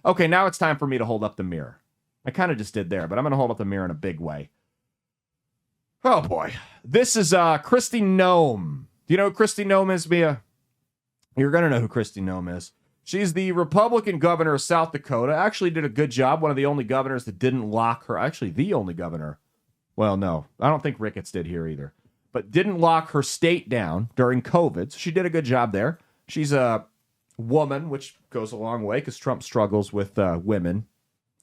Okay, now it's time for me to hold up the mirror. I kind of just did there, but I'm going to hold up the mirror in a big way. Oh, boy. This is Kristi Noem. Do you know who Kristi Noem is, Mia? You're going to know who Kristi Noem is. She's the Republican governor of South Dakota. Actually did a good job. One of the only governors that didn't lock her. Actually, the only governor. Well, no. I don't think Ricketts did here either. But didn't lock her state down during COVID. So she did a good job there. She's a woman, which goes a long way because Trump struggles with women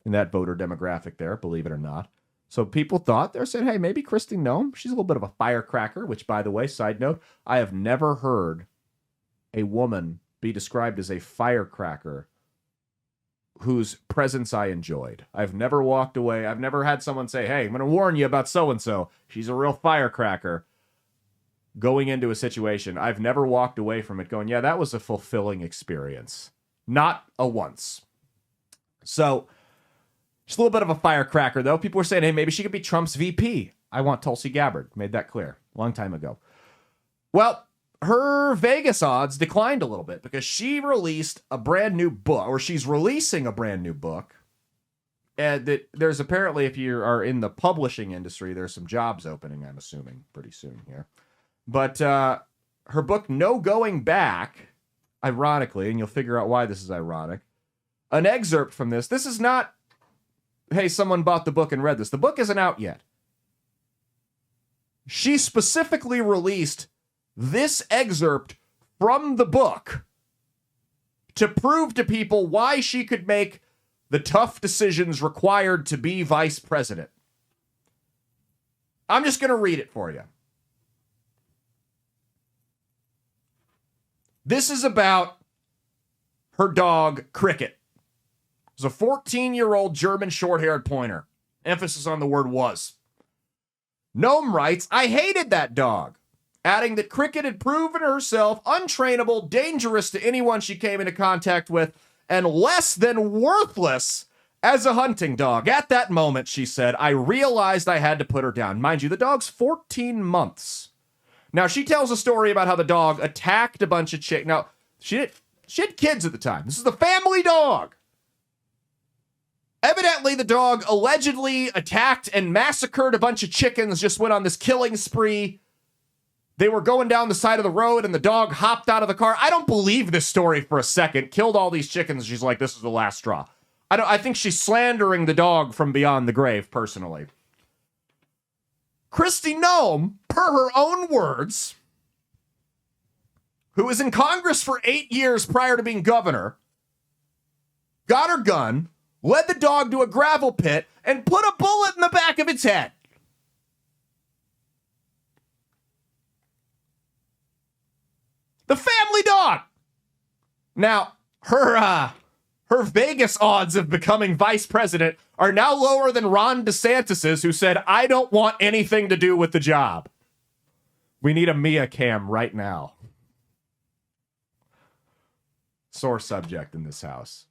in that voter demographic there, believe it or not. So people thought, they're saying, hey, maybe Kristi Noem, she's a little bit of a firecracker, which, by the way, side note, I have never heard a woman be described as a firecracker whose presence I enjoyed. I've never walked away. I've never had someone say, hey, I'm going to warn you about so-and-so. She's a real firecracker. Going into a situation, I've never walked away from it going, yeah, that was a fulfilling experience. Not a once. So, she's a little bit of a firecracker, though. People were saying, hey, maybe she could be Trump's VP. I want Tulsi Gabbard. Made that clear a long time ago. Well, her Vegas odds declined a little bit because she released a brand new book, or she's releasing a brand new book. And that there's apparently, if you are in the publishing industry, there's some jobs opening, I'm assuming, pretty soon here. But her book, No Going Back, ironically, and you'll figure out why this is ironic, an excerpt from this. This is not, hey, someone bought the book and read this. The book isn't out yet. She specifically released this excerpt from the book to prove to people why she could make the tough decisions required to be vice president. I'm just going to read it for you. This is about her dog, Cricket. It was a 14-year-old German short-haired pointer. Emphasis on the word was. Noem writes, I hated that dog, adding that Cricket had proven herself untrainable, dangerous to anyone she came into contact with, and less than worthless as a hunting dog. At that moment, she said, I realized I had to put her down. Mind you, the dog's 14 months. Now, she tells a story about how the dog attacked a bunch of chicks. Now, she had kids at the time. This is the family dog. Evidently, the dog allegedly attacked and massacred a bunch of chickens, just went on this killing spree. They were going down the side of the road, and the dog hopped out of the car. I don't believe this story for a second. Killed all these chickens. She's like, this is the last straw. I think she's slandering the dog from beyond the grave, personally. Kristi Noem, per her own words, who was in Congress for 8 years prior to being governor, got her gun, led the dog to a gravel pit, and put a bullet in the back of its head. The family dog. Now, her Vegas odds of becoming vice president are now lower than Ron DeSantis's, who said, I don't want anything to do with the job. We need a Mia cam right now. Sore subject in this house.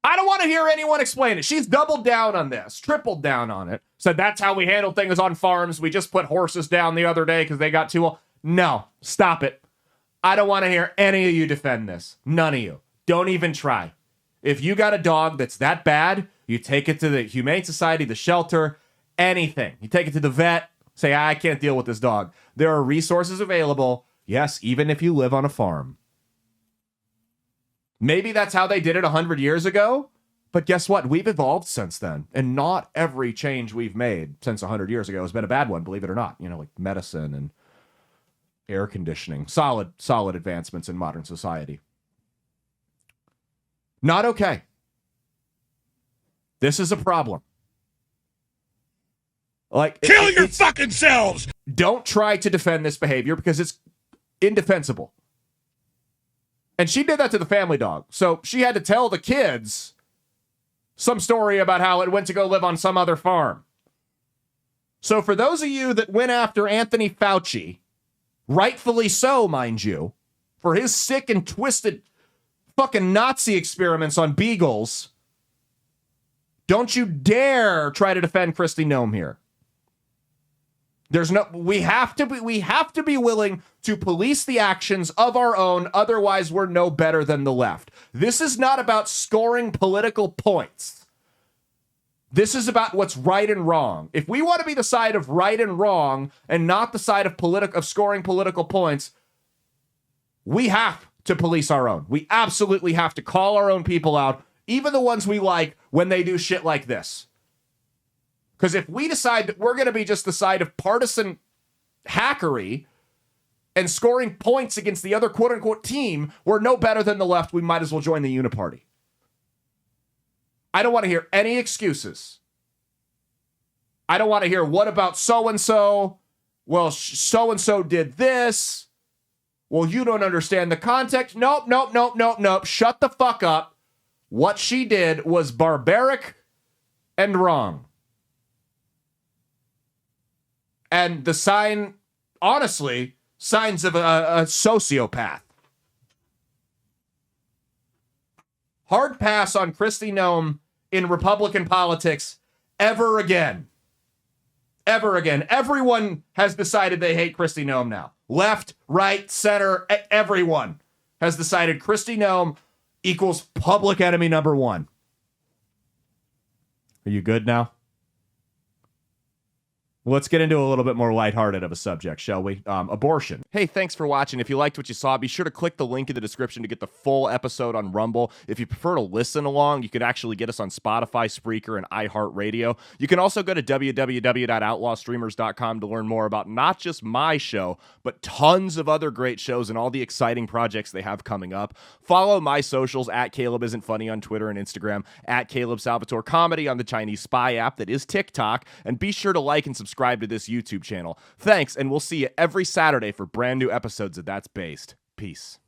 I don't want to hear anyone explain it. She's doubled down on this, tripled down on it. Said that's how we handle things on farms. We just put horses down the other day because they got too old. No, stop it. I don't want to hear any of you defend this. None of you. Don't even try. If you got a dog that's that bad, you take it to the Humane Society, the shelter, anything. You take it to the vet, say, I can't deal with this dog. There are resources available. Yes, even if you live on a farm. Maybe that's how they did it 100 years ago. But guess what? We've evolved since then. And not every change we've made since 100 years ago has been a bad one, believe it or not. You know, like medicine and air conditioning. Solid advancements in modern society. Not okay. This is a problem. Like, kill your fucking selves! Don't try to defend this behavior because it's indefensible. And she did that to the family dog. So she had to tell the kids some story about how it went to go live on some other farm. So for those of you that went after Anthony Fauci, rightfully so, mind you, for his sick and twisted fucking Nazi experiments on beagles, don't you dare try to defend Kristi Noem here. We have to be willing to police the actions of our own, otherwise we're no better than the left. This is not about scoring political points. This is about what's right and wrong. If we want to be the side of right and wrong and not the side of scoring political points, we have to police our own. We absolutely have to call our own people out, even the ones we like, when they do shit like this. Because if we decide that we're going to be just the side of partisan hackery and scoring points against the other quote-unquote team, we're no better than the left. We might as well join the uniparty. I don't want to hear any excuses. I don't want to hear, what about so-and-so? Well, so-and-so did this. Well, you don't understand the context. Nope. Shut the fuck up. What she did was barbaric and wrong. And the signs of a sociopath. Hard pass on Kristi Noem in Republican politics ever again. Ever again. Everyone has decided they hate Kristi Noem now. Left, right, center, everyone has decided Kristi Noem equals public enemy number one. Are you good now? Let's get into a little bit more lighthearted of a subject, shall we? Abortion. Hey, thanks for watching. If you liked what you saw, be sure to click the link in the description to get the full episode on Rumble. If you prefer to listen along, you could actually get us on Spotify, Spreaker, and iHeartRadio. You can also go to www.outlawstreamers.com to learn more about not just my show, but tons of other great shows and all the exciting projects they have coming up. Follow my socials at Caleb Isn't Funny on Twitter and Instagram, at Caleb Salvatore Comedy on the Chinese Spy app that is TikTok, and be sure to like and subscribe to this YouTube channel. Thanks, and we'll see you every Saturday for brand new episodes of That's Based. Peace.